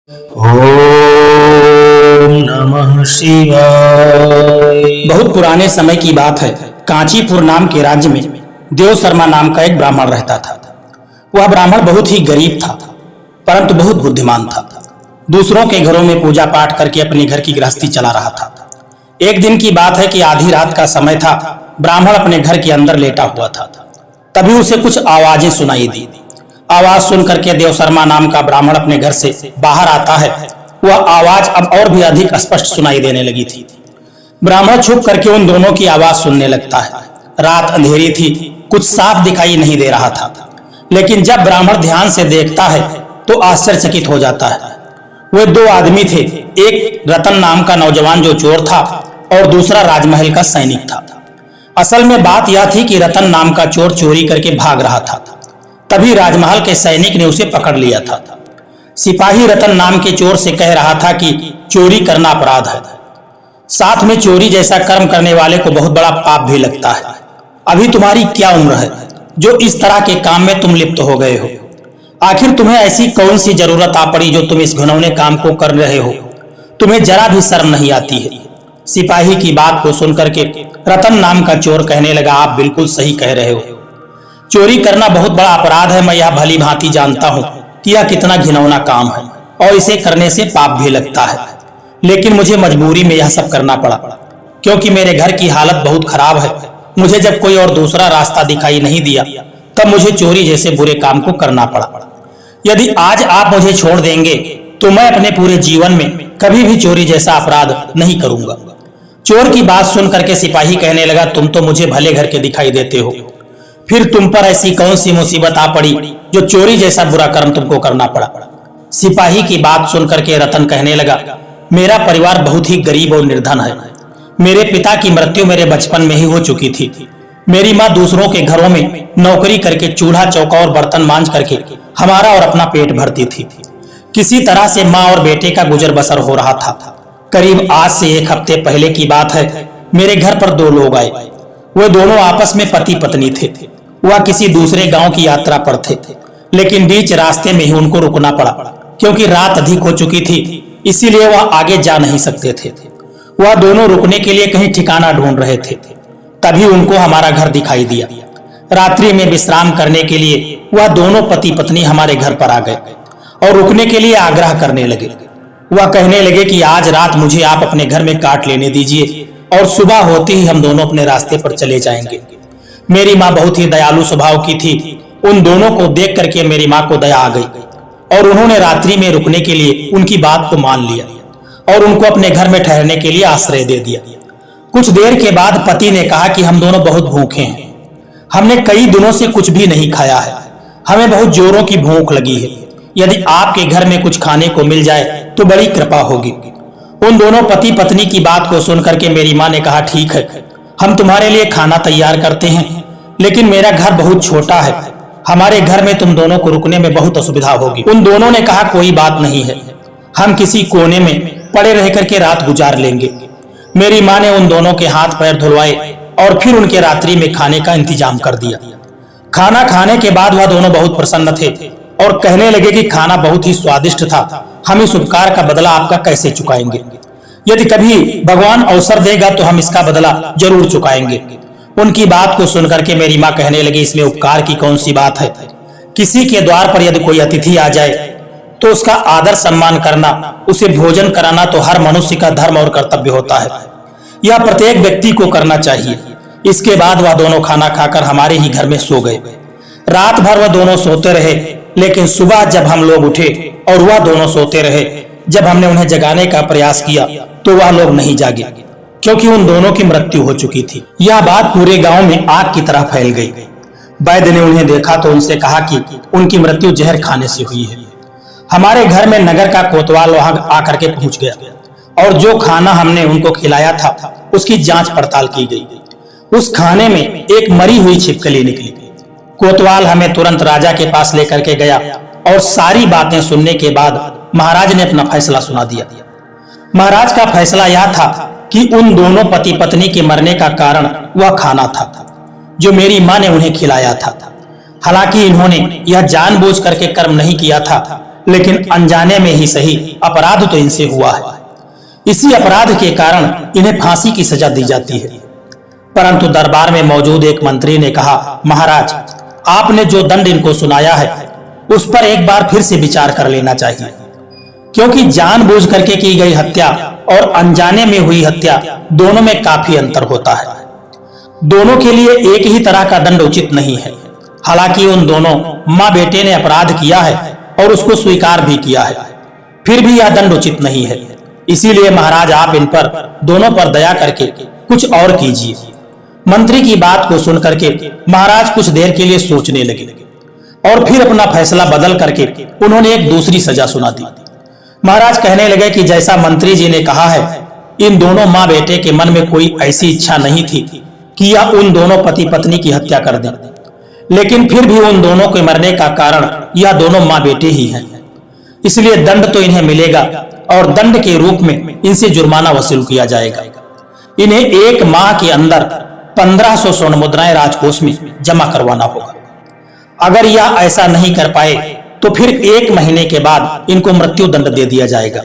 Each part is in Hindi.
ओम नमः शिवाय। बहुत पुराने समय की बात है। कांचीपुर नाम के राज्य में देव शर्मा नाम का एक ब्राह्मण रहता था। वह ब्राह्मण बहुत ही गरीब था, परंतु बहुत बुद्धिमान था। दूसरों के घरों में पूजा पाठ करके अपने घर की गृहस्थी चला रहा था। एक दिन की बात है कि आधी रात का समय था। ब्राह्मण अपने घर के अंदर लेटा हुआ था। तभी उसे कुछ आवाजें सुनाई दी। आवाज सुन करके देव शर्मा नाम का ब्राह्मण अपने घर से बाहर आता है। वह आवाज अब और भी अधिक स्पष्ट सुनाई देने लगी थी। ब्राह्मण छुप करके उन दोनों की आवाज सुनने लगता है। रात अंधेरी थी, कुछ साफ दिखाई नहीं दे रहा था, लेकिन जब ब्राह्मण ध्यान से देखता है तो आश्चर्यचकित हो जाता है। वे दो आदमी थे, एक रतन नाम का नौजवान जो चोर था और दूसरा राजमहल का सैनिक था। असल में बात यह थी कि रतन नाम का चोर चोरी करके भाग रहा था। तभी राजमहल के सैनिक ने उसे पकड़ लिया था। सिपाही रतन नाम के चोर से कह रहा था कि चोरी करना अपराध है, साथ में चोरी जैसा कर्म करने वाले को बहुत बड़ा पाप भी लगता है। अभी तुम्हारी क्या उम्र है जो इस तरह के काम में तुम लिप्त हो गए हो? आखिर तुम्हें ऐसी कौन सी जरूरत आ पड़ी जो तुम इस घिनौने काम को कर रहे हो? तुम्हें जरा भी शर्म नहीं आती है? सिपाही की बात को सुनकर के रतन नाम का चोर कहने लगा, आप बिल्कुल सही कह रहे हो। चोरी करना बहुत बड़ा अपराध है। मैं यह भली भांति जानता हूँ कि यह कितना घिनौना काम है और इसे करने से पाप भी लगता है, लेकिन मुझे मजबूरी में यह सब करना पड़ा, क्योंकि मेरे घर की हालत बहुत खराब है। मुझे जब कोई और दूसरा रास्ता दिखाई नहीं दिया तब मुझे चोरी जैसे बुरे काम को करना पड़ा। यदि आज आप मुझे छोड़ देंगे तो मैं अपने पूरे जीवन में कभी भी चोरी जैसा अपराध नहीं करूंगा। चोर की बात सुन करके सिपाही कहने लगा, तुम तो मुझे भले घर के दिखाई देते हो, फिर तुम पर ऐसी कौन सी मुसीबत आ पड़ी जो चोरी जैसा बुरा कर्म तुमको करना पड़ा? सिपाही की बात सुनकर के रतन कहने लगा, मेरा परिवार बहुत ही गरीब और निर्धन है। मेरे पिता की मृत्यु मेरे बचपन में ही हो चुकी थी। मेरी माँ दूसरों के घरों में नौकरी करके चूल्हा चौका और बर्तन मांज करके हमारा और अपना पेट भरती थी। किसी तरह से माँ और बेटे का गुजर बसर हो रहा था। करीब आज से एक हफ्ते पहले की बात है, मेरे घर पर दो लोग आए। वे दोनों आपस में पति पत्नी थे। वह किसी दूसरे गांव की यात्रा पर थे, लेकिन बीच रास्ते में ही उनको रुकना पड़ा, क्योंकि रात अधिक हो चुकी थी, इसीलिए वह आगे जा नहीं सकते थे। वह दोनों रुकने के लिए कहीं ठिकाना ढूंढ रहे थे। तभी उनको हमारा घर दिखाई दिया। रात्रि में विश्राम करने के लिए वह दोनों पति पत्नी हमारे घर पर आ गए और रुकने के लिए आग्रह करने लगे। वह कहने लगे कि आज रात मुझे आप अपने घर में काट लेने दीजिए और सुबह होते ही हम दोनों अपने रास्ते पर चले जाएंगे। मेरी माँ बहुत ही दयालु स्वभाव की थी। उन दोनों को देख करके मेरी माँ को दया आ गई और उन्होंने रात्रि में रुकने के लिए उनकी बात को मान लिया और उनको अपने घर में ठहरने के लिए आश्रय दे दिया। कुछ देर के बाद पति ने कहा कि हम दोनों बहुत भूखे हैं, हमने कई दिनों से कुछ भी नहीं खाया है, हमें बहुत जोरों की भूख लगी है। यदि आपके घर में कुछ खाने को मिल जाए तो बड़ी कृपा होगी। उन दोनों पति पत्नी की बात को सुनकर के मेरी माँ ने कहा, ठीक है, हम तुम्हारे लिए खाना तैयार करते हैं, लेकिन मेरा घर बहुत छोटा है, हमारे घर में तुम दोनों को रुकने में बहुत असुविधा होगी। उन दोनों ने कहा, कोई बात नहीं है, हम किसी कोने में पड़े रह करके रात गुजार लेंगे। मेरी माँ ने उन दोनों के हाथ पैर धुलवाए और फिर उनके रात्रि में खाने का इंतजाम कर दिया। खाना खाने के बाद वह दोनों बहुत प्रसन्न थे और कहने लगे कि खाना बहुत ही स्वादिष्ट था, हम इस उपकार का बदला आपका कैसे चुकाएंगे? यदि कभी भगवान अवसर देगा तो हम इसका बदला जरूर चुकाएंगे। उनकी बात को सुनकर के मेरी माँ कहने लगी, इसमें उपकार की कौन सी बात है? किसी के द्वार पर यदि कोई अतिथि आ जाए तो उसका आदर सम्मान करना, उसे भोजन कराना तो हर मनुष्य का धर्म और कर्तव्य होता है। यह प्रत्येक व्यक्ति को करना चाहिए। इसके बाद वह दोनों खाना खाकर हमारे ही घर में सो गए। रात भर वह दोनों सोते रहे, लेकिन सुबह जब हम लोग उठे और वह दोनों सोते रहे, जब हमने उन्हें जगाने का प्रयास किया तो वह लोग नहीं जागे, क्योंकि उन दोनों की मृत्यु हो चुकी थी। यह बात पूरे गांव में आग की तरह फैल गई। वैद्य ने उन्हें देखा तो उनसे कहा कि उनकी मृत्यु जहर खाने से हुई है। हमारे घर में नगर का कोतवाल वहां आकर के पहुंच गया और जो खाना हमने उनको खिलाया था उसकी जांच पड़ताल की गई। उस खाने में एक मरी हुई छिपकली निकली। कोतवाल हमें तुरंत राजा के पास लेकर के गया और सारी बातें सुनने के बाद महाराज ने अपना फैसला सुना दिया। महाराज का फैसला यह था कि उन दोनों पति पत्नी के मरने का कारण वह खाना था जो मेरी माँ ने उन्हें खिलाया था। हालांकि इन्होंने यह जानबूझ करके कर्म नहीं किया था, लेकिन अनजाने में ही सही अपराध तो इनसे हुआ है। इसी अपराध के कारण इन्हें फांसी की सजा दी जाती है। परंतु दरबार में मौजूद एक मंत्री ने कहा, महाराज, आपने जो दंड इनको सुनाया है उस पर एक बार फिर से विचार कर लेना चाहिए, क्योंकि जानबूझ करके की गई हत्या और अनजाने में हुई हत्या दोनों में काफी अंतर होता है। दोनों के लिए एक ही तरह का दंड उचित नहीं है। हालांकि उन दोनों माँ बेटे ने अपराध किया है और उसको स्वीकार भी किया है, फिर भी यह दंड उचित नहीं है। इसीलिए महाराज, आप इन पर दोनों पर दया करके कुछ और कीजिए। मंत्री की बात को सुनकर के महाराज कुछ देर के लिए सोचने लगे और फिर अपना फैसला बदल करके उन्होंने एक दूसरी सजा सुना दी। महाराज कहने लगे कि जैसा मंत्री जी ने कहा है, इन दोनों माँ बेटे के मन में कोई ऐसी इच्छा नहीं थी कि यह उन दोनों पति पत्नी की हत्या कर दें, लेकिन फिर भी उन दोनों के मरने का कारण यह दोनों माँ बेटे ही हैं। इसलिए दंड तो इन्हें मिलेगा और दंड के रूप में इनसे जुर्माना वसूल किया जाएगा। इन्हें एक माह के अंदर 1500 स्वर्ण मुद्राएं राजकोष में जमा करवाना होगा। अगर यह ऐसा नहीं कर पाए तो फिर 1 महीने के बाद इनको मृत्यु दंड दे दिया जाएगा।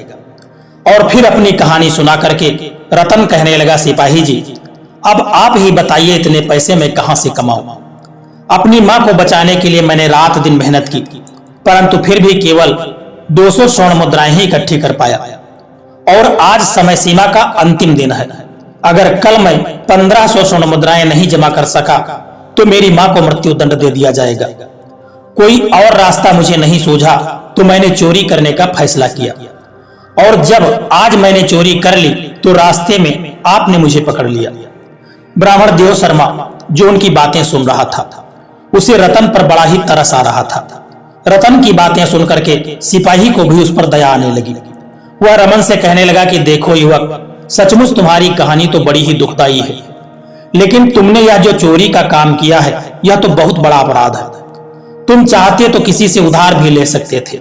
और फिर अपनी कहानी सुना करके रतन कहने लगा, सिपाही जी, अब आप ही बताइए, इतने पैसे मैं कहां से कमाऊं? अपनी मां को बचाने के लिए मैंने रात दिन मेहनत की, परंतु फिर भी केवल 200 स्वर्ण मुद्राएं ही इकट्ठी कर पाया। और आज समय सीमा का अंतिम दिन है। अगर कल मैं 1500 स्वर्ण मुद्राएं नहीं जमा कर सका तो मेरी मां को मृत्यु दंड दे दिया जाएगा। कोई और रास्ता मुझे नहीं सूझा तो मैंने चोरी करने का फैसला किया, और जब आज मैंने चोरी कर ली तो रास्ते में आपने मुझे पकड़ लिया। ब्राह्मण देव शर्मा जो उनकी बातें सुन रहा था, उसे रतन पर बड़ा ही तरस आ रहा था। रतन की बातें सुनकर के सिपाही को भी उस पर दया आने लगी। वह रमन से कहने लगा कि देखो युवक, सचमुच तुम्हारी कहानी तो बड़ी ही दुखदाई है, लेकिन तुमने यह जो चोरी का काम किया है यह तो बहुत बड़ा अपराध है। तुम चाहते तो किसी से उधार भी ले सकते थे।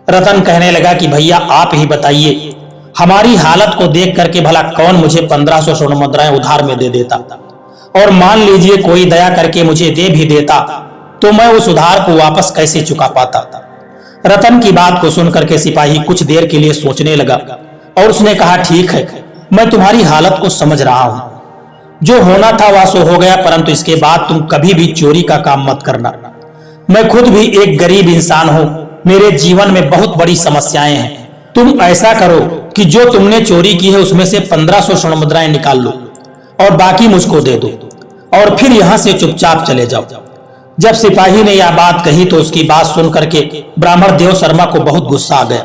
रतन कहने लगा कि भैया आप ही बताइए, हमारी हालत को देख करके भला कौन मुझे 1500 स्वर्ण मुद्राएं उधार में दे देता, और मान लीजिए कोई दया करके मुझे दे भी देता तो मैं उस उधार को वापस कैसे चुका पाता। रतन की बात को सुनकर के सिपाही कुछ देर के लिए सोचने लगा और उसने कहा, ठीक है, मैं तुम्हारी हालत को समझ रहा हूं। जो होना था वह सो हो गया, परंतु इसके बाद तुम कभी भी चोरी का काम मत करना। मैं खुद भी एक गरीब इंसान हूं, मेरे जीवन में बहुत बड़ी समस्याएं हैं। तुम ऐसा करो कि जो तुमने चोरी की है उसमें से 1500 स्वर्ण मुद्राएं निकाल लो और बाकी मुझको दे दो, और फिर यहां से चुपचाप चले जाओ। जब सिपाही ने यह बात कही तो उसकी बात सुन करके ब्राह्मण देव शर्मा को बहुत गुस्सा आ गया,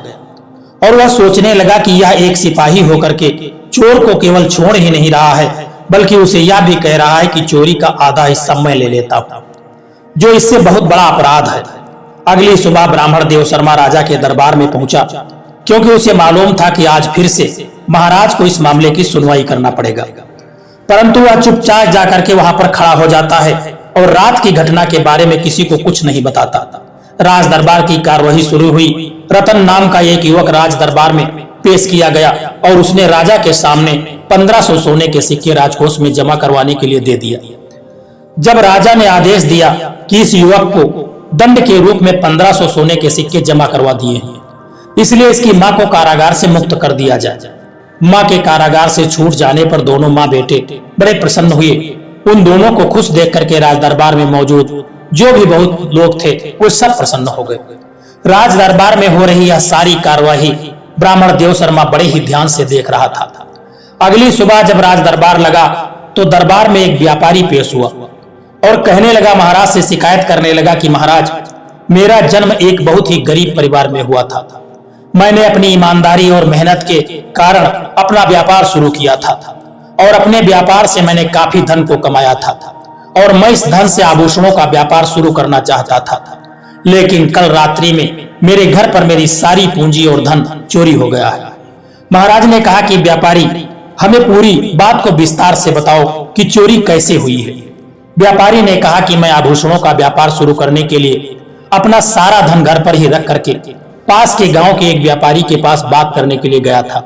और वह सोचने लगा कि यह एक सिपाही होकर के चोर को केवल छोड़ ही नहीं रहा है, बल्कि उसे यह भी कह रहा है कि चोरी का आधा हिस्सा मैं ले लेता हूं, जो इससे बहुत बड़ा अपराध है। अगली सुबह ब्राह्मण देव शर्मा राजा के दरबार में पहुंचा, क्योंकि उसे मालूम था कि आज फिर से महाराज को इस मामले की सुनवाई करना पड़ेगा। परंतु वह चुपचाप जाकर के वहां पर खड़ा हो जाता है और रात की घटना के बारे में किसी को कुछ नहीं बताता। राज दरबार की कार्यवाही शुरू हुई। रतन नाम का एक युवक राज दरबार में पेश किया गया और उसने राजा के सामने 1500 सोने के सिक्के राजकोष में जमा करवाने के लिए दे दिया। जब राजा ने आदेश दिया कि इस युवक को दंड के रूप में 1500 सोने के सिक्के जमा करवा दिए हैं, इसलिए इसकी मां को कारागार से मुक्त कर दिया जाए। मां के कारागार से छूट जाने पर दोनों मां बेटे बड़े प्रसन्न हुए। उन दोनों को खुश देख करके राज दरबार में मौजूद जो भी बहुत लोग थे वो सब प्रसन्न हो गए। राज दरबार में हो रही यह सारी कार्यवाही ब्राह्मण देव शर्मा बड़े ही ध्यान से देख रहा था। अगली सुबह जब राज दरबार लगा तो दरबार में एक व्यापारी पेश हुआ और कहने लगा, महाराज से शिकायत करने लगा कि महाराज, मेरा जन्म एक बहुत ही गरीब परिवार में हुआ था। मैंने अपनी ईमानदारी और मेहनत के कारण अपना व्यापार शुरू किया था और अपने व्यापार से मैंने काफी धन को कमाया था, और मैं इस धन से आभूषणों का व्यापार शुरू करना चाहता था। लेकिन कल रात्रि में मेरे घर पर मेरी सारी पूंजी और धन चोरी हो गया है। महाराज ने कहा कि व्यापारी, हमें पूरी बात को विस्तार से बताओ कि चोरी कैसे हुई है। व्यापारी ने कहा कि मैं आभूषणों का व्यापार शुरू करने के लिए अपना सारा धन घर पर ही रख करके पास के गांव के एक व्यापारी के पास बात करने के लिए गया था,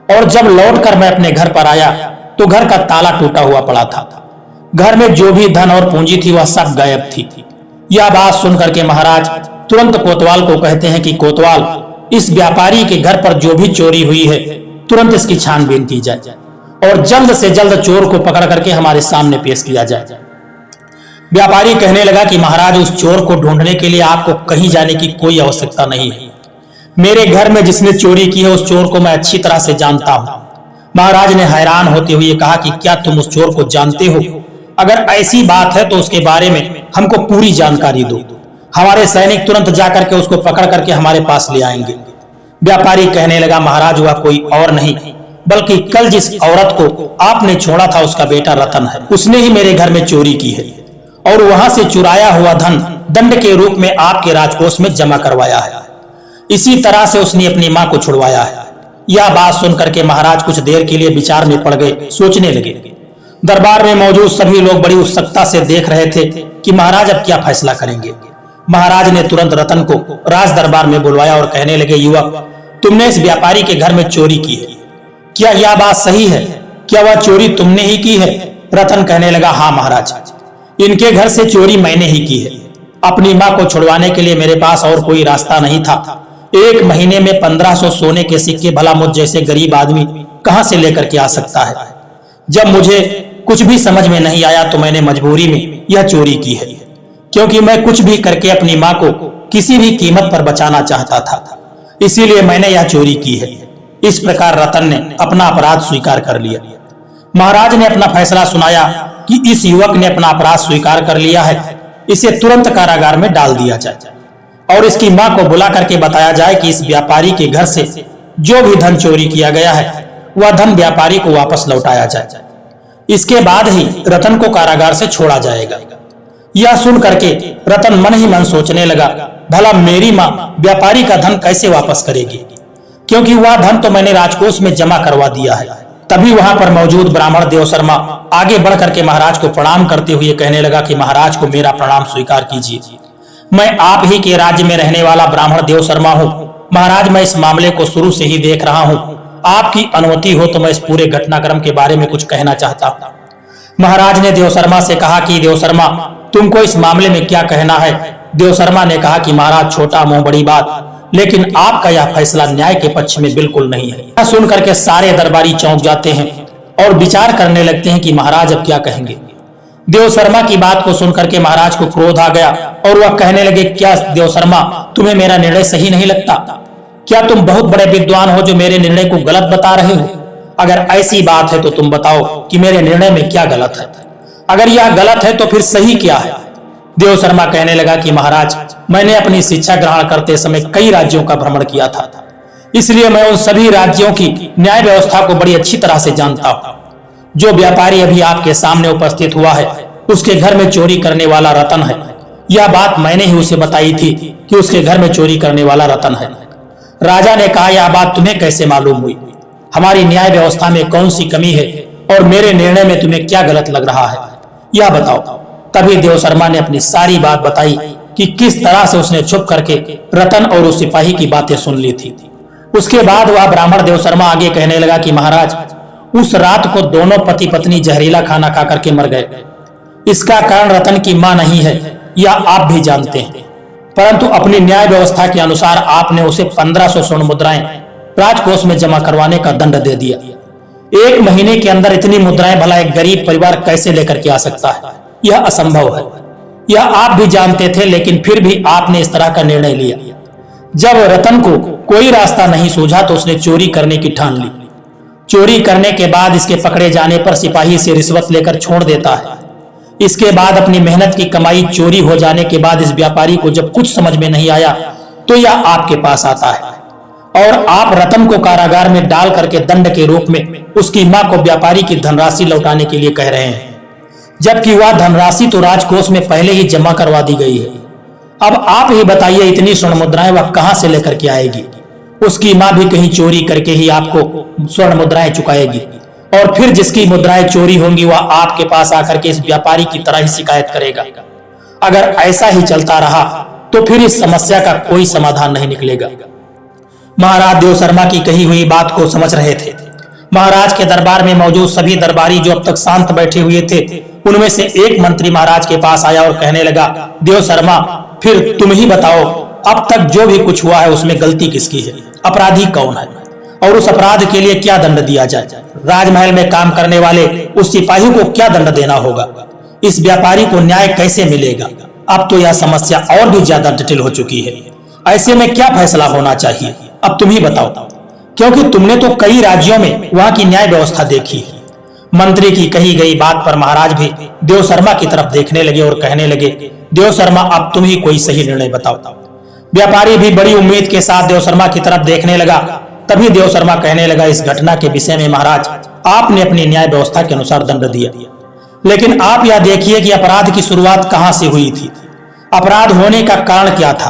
और जब लौटकर मैं अपने घर पर आया तो घर का ताला टूटा हुआ पड़ा था। घर में जो भी धन और पूंजी थी वह सब गायब थी। यह बात सुनकर के महाराज तुरंत कोतवाल को कहते हैं कि कोतवाल, इस व्यापारी के घर पर जो भी चोरी हुई है तुरंत इसकी छानबीन की जाए और जल्द से जल्द चोर को पकड़ करके हमारे सामने पेश किया जाए। व्यापारी कहने लगा कि महाराज, उस चोर को ढूंढने के लिए आपको कहीं जाने की कोई आवश्यकता नहीं है। मेरे घर में जिसने चोरी की है उस चोर को मैं अच्छी तरह से जानता हूं। महाराज ने हैरान होते हुए कहा कि क्या तुम उस चोर को जानते हो? अगर ऐसी बात है तो उसके बारे में हमको पूरी जानकारी दो। हमारे सैनिक तुरंत जाकर के उसको पकड़ करके हमारे पास ले आएंगे। व्यापारी कहने लगा, महाराज, वह कोई और नहीं बल्कि कल जिस औरत को आपने छोड़ा था उसका बेटा रतन है। उसने ही मेरे घर में चोरी की है और वहां से चुराया हुआ धन दंड के रूप में आपके राजकोष में जमा करवाया है। इसी तरह से उसने अपनी मां को छुड़वाया है। यह बात सुनकर के महाराज कुछ देर के लिए विचार में पड़ गए, सोचने लगे। दरबार में मौजूद सभी लोग बड़ी उत्सुकता से देख रहे थे कि महाराज अब क्या फैसला करेंगे। महाराज ने तुरंत रतन को राज दरबार में बुलवाया और कहने लगे, युवक, तुमने इस व्यापारी के घर में चोरी की है, क्या यह बात सही है? क्या वह चोरी तुमने ही की है? रतन कहने लगा, हाँ महाराज, इनके घर से चोरी मैंने ही की है। अपनी मां को छुड़वाने के लिए मेरे पास और कोई रास्ता नहीं था। एक महीने में 1500 सोने के सिक्के भला मुझ जैसे गरीब आदमी कहां से लेकर के आ सकता है? जब मुझे कुछ भी समझ में नहीं आया तो मैंने मजबूरी में यह चोरी की है, क्योंकि मैं कुछ भी करके अपनी मां को किसी भी कीमत पर बचाना चाहता था, इसीलिए मैंने यह चोरी की है। इस प्रकार रतन ने अपना अपराध स्वीकार कर लिया। महाराज ने अपना फैसला सुनाया कि इस युवक ने अपना अपराध स्वीकार कर लिया है, इसे तुरंत कारागार में डाल दिया जाए और इसकी मां को बुला करके बताया जाए कि इस व्यापारी के घर से जो भी धन चोरी किया गया है वह धन व्यापारी को वापस लौटाया जाए। इसके बाद ही रतन को कारागार से छोड़ा जाएगा। यह सुन करके रतन मन ही मन सोचने लगा, भला मेरी मां व्यापारी का धन कैसे वापस करेगी, क्योंकि वह धन तो मैंने राजकोष में जमा करवा दिया है। तभी वहां पर मौजूद ब्राह्मण देव शर्मा आगे बढ़ करके महाराज को प्रणाम करते हुए कहने लगा कि महाराज को मेरा प्रणाम स्वीकार कीजिए। मैं आप ही के राज्य में रहने वाला ब्राह्मण देव शर्मा हूँ। महाराज, मैं इस मामले को शुरू से ही देख रहा हूँ। आपकी अनुमति हो तो मैं इस पूरे घटनाक्रम के बारे में कुछ कहना चाहता हूँ। महाराज ने देव शर्मा से कहा कि देव शर्मा, तुमको इस मामले में क्या कहना है? देव शर्मा ने कहा कि महाराज, छोटा मुंह बड़ी बात, लेकिन आपका यह फैसला न्याय के पक्ष में बिल्कुल नहीं है। यह सुन करके सारे दरबारी चौंक जाते हैं और विचार करने लगते हैं कि महाराज अब क्या कहेंगे। देव शर्मा की बात को सुनकर के महाराज को क्रोध आ गया और वह कहने लगे, क्या देव शर्मा, तुम्हें मेरा निर्णय सही नहीं लगता? क्या तुम बहुत बड़े विद्वान हो जो मेरे निर्णय को गलत बता रहे हो? अगर ऐसी बात है तो तुम बताओ कि मेरे निर्णय में क्या गलत है। अगर यह गलत है तो फिर सही क्या है? देव शर्मा कहने लगा कि महाराज, मैंने अपनी शिक्षा ग्रहण करते समय कई राज्यों का भ्रमण किया था, इसलिए मैं उन सभी राज्यों की न्याय व्यवस्था को बड़ी अच्छी तरह से जानता हूँ। जो व्यापारी अभी आपके सामने उपस्थित हुआ है उसके घर में चोरी करने वाला रतन है। यह बात मैंने ही उसे बताई थी कि उसके घर में चोरी करने वाला रतन है। राजा ने कहा, यह बात तुम्हें कैसे मालूम हुई? हमारी न्याय व्यवस्था में कौन सी कमी है और मेरे निर्णय में तुम्हें क्या गलत लग रहा है, यह बताओ। तभी देव शर्मा ने अपनी सारी बात बताई कि किस तरह से उसने छुप करके रतन और उस सिपाही की बातें सुन ली थी। उसके बाद वह ब्राह्मण देव शर्मा आगे कहने लगा कि महाराज, उस रात को दोनों पति पत्नी जहरीला खाना खा करके मर गए। इसका कारण रतन की मां नहीं है, यह आप भी जानते हैं, परंतु अपनी न्याय व्यवस्था के अनुसार आपने उसे 1500 स्वर्ण मुद्राएं राजकोष में जमा करवाने का दंड दे दिया। 1 महीने के अंदर इतनी मुद्राएं भला एक गरीब परिवार कैसे लेकर के आ सकता है? यह असंभव है। यह आप भी जानते थे, लेकिन फिर भी आपने इस तरह का निर्णय लिया। जब रतन को कोई रास्ता नहीं सूझा तो उसने चोरी करने की ठान ली। चोरी करने के बाद इसके पकड़े जाने पर सिपाही से रिश्वत लेकर छोड़ देता है। इसके बाद अपनी मेहनत की कमाई चोरी हो जाने के बाद इस व्यापारी को जब कुछ समझ में नहीं आया तो यह आपके पास आता है और आप रतन को कारागार में डाल करके दंड के रूप में उसकी मां को व्यापारी की धनराशि लौटाने के लिए कह रहे हैं, जबकि वह धनराशि तो राजकोष में पहले ही जमा करवा दी गई है। अब आप ही बताइए, इतनी स्वर्ण मुद्राएं वह कहां से लेकर के आएगी? उसकी मां भी कहीं चोरी करके ही आपको स्वर्ण मुद्राएं चुकाएगी और फिर जिसकी मुद्राएं चोरी होंगी वह आपके पास आकर के इस व्यापारी की तरह ही शिकायत करेगा। अगर ऐसा ही चलता रहा तो फिर इस समस्या का कोई समाधान नहीं निकलेगा। महाराज देव शर्मा की कही हुई बात को समझ रहे थे। महाराज के दरबार में मौजूद सभी दरबारी जो अब तक शांत बैठे हुए थे, उनमें से एक मंत्री महाराज के पास आया और कहने लगा, देव शर्मा, फिर तुम ही बताओ, अब तक जो भी कुछ हुआ है उसमें गलती किसकी है, अपराधी कौन है और उस अपराध के लिए क्या दंड दिया जाए। राजमहल में काम करने वाले उस सिपाही को क्या दंड देना होगा, इस व्यापारी को न्याय कैसे मिलेगा। अब तो यह समस्या और भी ज्यादा जटिल हो चुकी है। ऐसे में क्या फैसला होना चाहिए, अब तुम ही बताओ, क्योंकि तुमने तो कई राज्यों में वहां की न्याय व्यवस्था देखी है। मंत्री की कही गई बात पर महाराज भी देव शर्मा की तरफ देखने लगे और कहने लगे, देव शर्मा अब तुम ही कोई सही निर्णय बताओ। व्यापारी भी बड़ी उम्मीद के साथ देव शर्मा की तरफ देखने लगा। तभी देव शर्मा कहने लगा, इस घटना के विषय में महाराज आपने अपनी न्याय व्यवस्था के अनुसार दंड दिया, लेकिन आप यह देखिए कि अपराध की शुरुआत कहां से हुई थी, अपराध होने का कारण क्या था,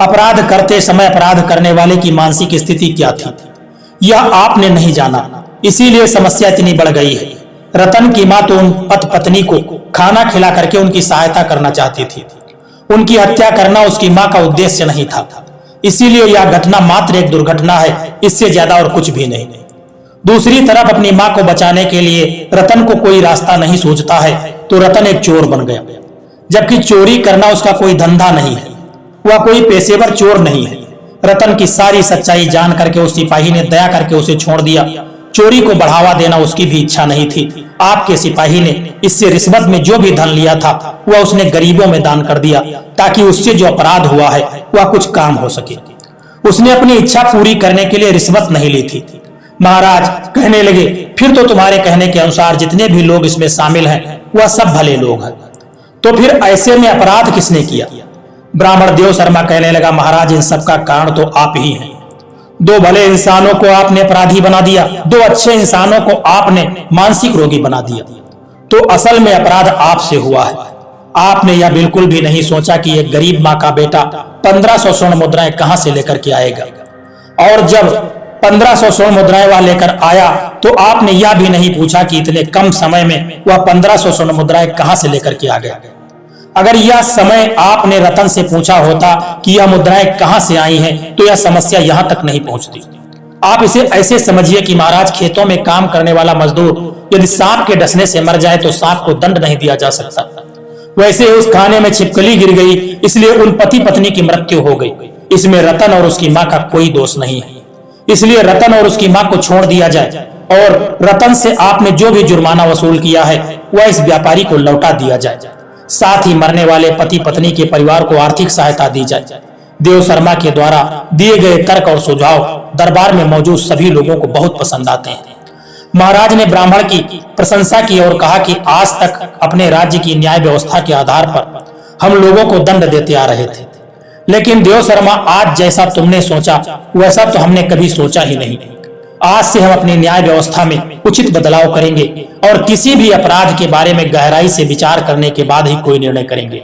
अपराध करते समय अपराध करने वाले की मानसिक स्थिति क्या थी, यह आपने नहीं जाना, इसीलिए समस्या इतनी बढ़ गई है। रतन की मां तो उन पत्नी को खाना खिला करके उनकी सहायता करना चाहती थी, उनकी हत्या करना उसकी मां का उद्देश्य नहीं था, इसीलिए यह घटना मात्र एक दुर्घटना है, इससे ज्यादा और कुछ भी नहीं। दूसरी तरफ अपनी मां को बचाने के लिए रतन को कोई रास्ता नहीं सूझता है तो रतन एक चोर बन गया, जबकि चोरी करना उसका कोई धंधा नहीं है, वह कोई पेशेवर चोर नहीं है। रतन की सारी सच्चाई जान करके उस सिपाही ने दया करके उसे छोड़ दिया। चोरी को बढ़ावा देना उसकी भी इच्छा नहीं थी। आपके सिपाही ने इससे रिश्वत में जो भी धन लिया था वह उसने गरीबों में दान कर दिया, ताकि उससे जो अपराध हुआ है वह कुछ काम हो सके। उसने अपनी इच्छा पूरी करने के लिए रिश्वत नहीं ली थी। महाराज कहने लगे, फिर तो तुम्हारे कहने के अनुसार जितने भी लोग इसमें शामिल हैं वह सब भले लोग हैं, तो फिर ऐसे में अपराध किसने किया। ब्राह्मण देव शर्मा कहने लगा, महाराज इन सब का कारण तो आप ही हैं। दो भले इंसानों को आपने अपराधी बना दिया, दो अच्छे इंसानों को आपने मानसिक रोगी बना दिया, तो असल में अपराध आपसे हुआ है। आपने यह बिल्कुल भी नहीं सोचा कि एक गरीब माँ का बेटा 1500 स्वर्ण मुद्राएं कहां से लेकर के आएगा, और जब 1500 स्वर्ण मुद्राएं वह लेकर आया तो आपने यह भी नहीं पूछा कि इतने कम समय में वह 1500 स्वर्ण मुद्राएं कहां से लेकर के आ गया। अगर यह समय आपने रतन से पूछा होता कि यह मुद्राएं कहां से आई हैं, तो यह समस्या यहां तक नहीं पहुंचती। आप इसे ऐसे समझिए कि महाराज खेतों में काम करने वाला मजदूर यदि सांप के डसने से मर जाए तो सांप को दंड नहीं दिया जा सकता, वैसे उस खाने में छिपकली गिर गई इसलिए उन पति पत्नी की मृत्यु हो गई, इसमें रतन और उसकी मां का कोई दोष नहीं है, इसलिए रतन और उसकी मां को छोड़ दिया जाए और रतन से आपने जो भी जुर्माना वसूल किया है वह इस व्यापारी को लौटा दिया जाए। साथ ही मरने वाले पति पत्नी के परिवार को आर्थिक सहायता दी जाए। देव शर्मा के द्वारा दिए गए तर्क और सुझाव दरबार में मौजूद सभी लोगों को बहुत पसंद आते हैं। महाराज ने ब्राह्मण की प्रशंसा की और कहा कि आज तक अपने राज्य की न्याय व्यवस्था के आधार पर हम लोगों को दंड देते आ रहे थे, लेकिन देव शर्मा आज जैसा तुमने सोचा वैसा तो हमने कभी सोचा ही नहीं। आज से हम अपनी न्याय व्यवस्था में उचित बदलाव करेंगे और किसी भी अपराध के बारे में गहराई से विचार करने के बाद ही कोई निर्णय करेंगे,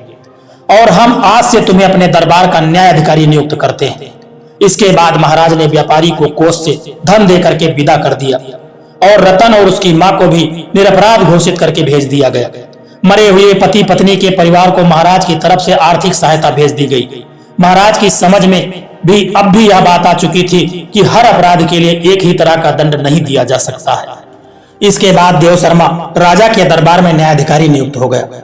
और हम आज से तुम्हें अपने दरबार का न्याय अधिकारी नियुक्त करते हैं। इसके बाद महाराज ने व्यापारी को कोष से धन दे करके विदा कर दिया और रतन और उसकी मां को भी निरपराध घोषित करके भेज दिया गया। मरे हुए पति पत्नी के परिवार को महाराज की तरफ से आर्थिक सहायता भेज दी गई। महाराज की समझ में भी अब भी यह बात आ चुकी थी कि हर अपराध के लिए एक ही तरह का दंड नहीं दिया जा सकता है। इसके बाद देव शर्मा राजा के दरबार में न्यायाधिकारी नियुक्त हो गया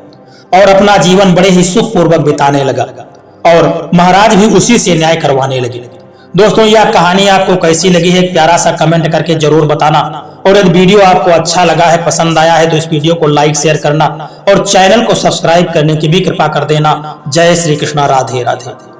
और अपना जीवन बड़े ही सुखपूर्वक बिताने लगा और महाराज भी उसी से न्याय करवाने लगे। दोस्तों, यह कहानी आपको कैसी लगी है एक प्यारा सा कमेंट करके जरूर बताना, और यदि वीडियो आपको अच्छा लगा है, पसंद आया है, तो इस वीडियो को लाइक शेयर करना और चैनल को सब्सक्राइब करने की भी कृपा कर देना। जय श्री कृष्णा, राधे राधे।